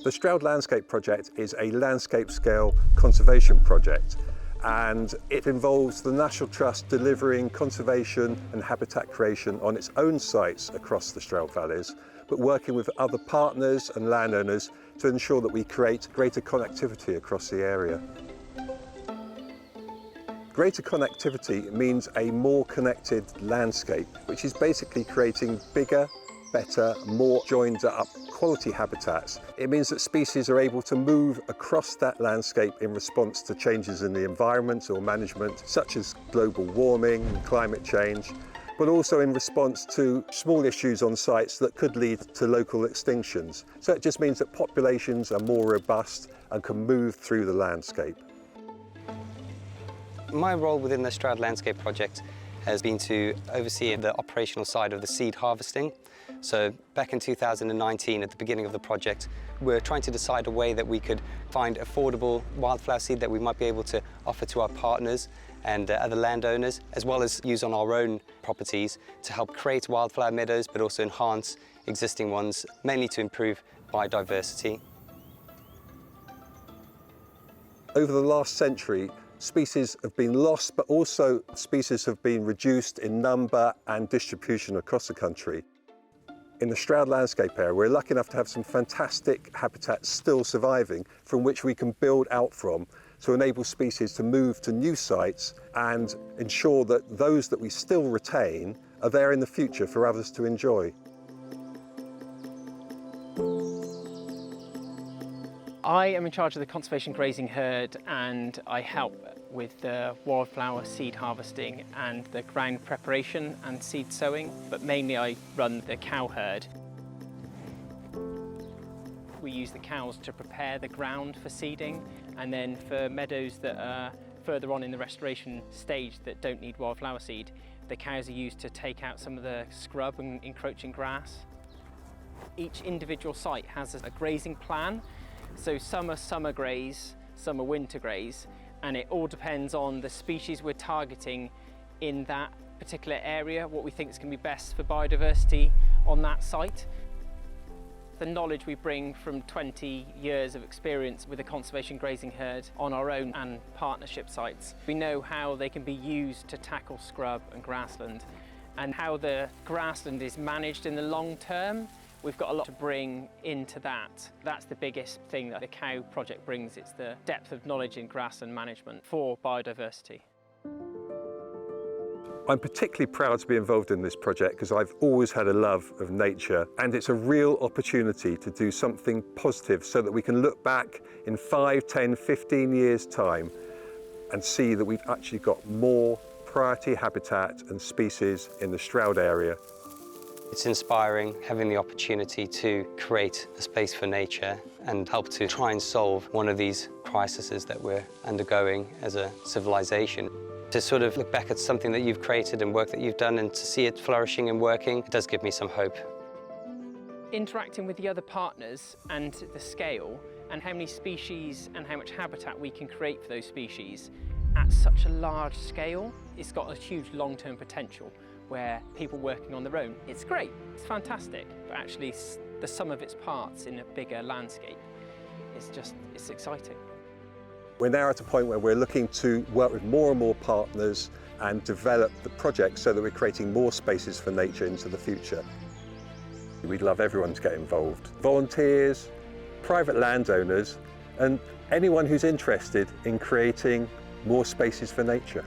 The Stroud Landscape Project is a landscape scale conservation project, and it involves the National Trust delivering conservation and habitat creation on its own sites across the Stroud Valleys, but working with other partners and landowners to ensure that we create greater connectivity across the area. Greater connectivity means a more connected landscape, which is basically creating bigger, better, more joined up quality habitats. It means that species are able to move across that landscape in response to changes in the environment or management, such as global warming and climate change, but also in response to small issues on sites that could lead to local extinctions. So it just means that populations are more robust and can move through the landscape. My role within the Stroud Landscape Project has been to oversee the operational side of the seed harvesting. So back in 2019, at the beginning of the project, we were trying to decide a way that we could find affordable wildflower seed that we might be able to offer to our partners and other landowners, as well as use on our own properties to help create wildflower meadows, but also enhance existing ones, mainly to improve biodiversity. Over the last century, species have been lost, but also species have been reduced in number and distribution across the country. In the Stroud Landscape area, we're lucky enough to have some fantastic habitats still surviving from which we can build out from to enable species to move to new sites and ensure that those that we still retain are there in the future for others to enjoy. I am in charge of the conservation grazing herd, and I help with the wildflower seed harvesting and the ground preparation and seed sowing, but mainly I run the cow herd. We use the cows to prepare the ground for seeding, and then for meadows that are further on in the restoration stage that don't need wildflower seed, the cows are used to take out some of the scrub and encroaching grass. Each individual site has a grazing plan. So some are summer graze, some are winter graze, and it all depends on the species we're targeting in that particular area, what we think is going to be best for biodiversity on that site. The knowledge we bring from 20 years of experience with a conservation grazing herd on our own and partnership sites, we know how they can be used to tackle scrub and grassland, and how the grassland is managed in the long term. We've got a lot to bring into that. That's the biggest thing that the cow project brings. It's the depth of knowledge in grassland management for biodiversity. I'm particularly proud to be involved in this project because I've always had a love of nature, and it's a real opportunity to do something positive so that we can look back in 5, 10, 15 years' time and see that we've actually got more priority habitat and species in the Stroud area. It's inspiring having the opportunity to create a space for nature and help to try and solve one of these crises that we're undergoing as a civilization. To sort of look back at something that you've created and work that you've done and to see it flourishing and working, it does give me some hope. Interacting with the other partners and the scale and how many species and how much habitat we can create for those species at such a large scale, it's got a huge long-term potential where people working on their own, it's great, it's fantastic, but actually the sum of its parts in a bigger landscape, it's exciting. We're now at a point where we're looking to work with more and more partners and develop the project so that we're creating more spaces for nature into the future. We'd love everyone to get involved. Volunteers, private landowners, and anyone who's interested in creating more spaces for nature.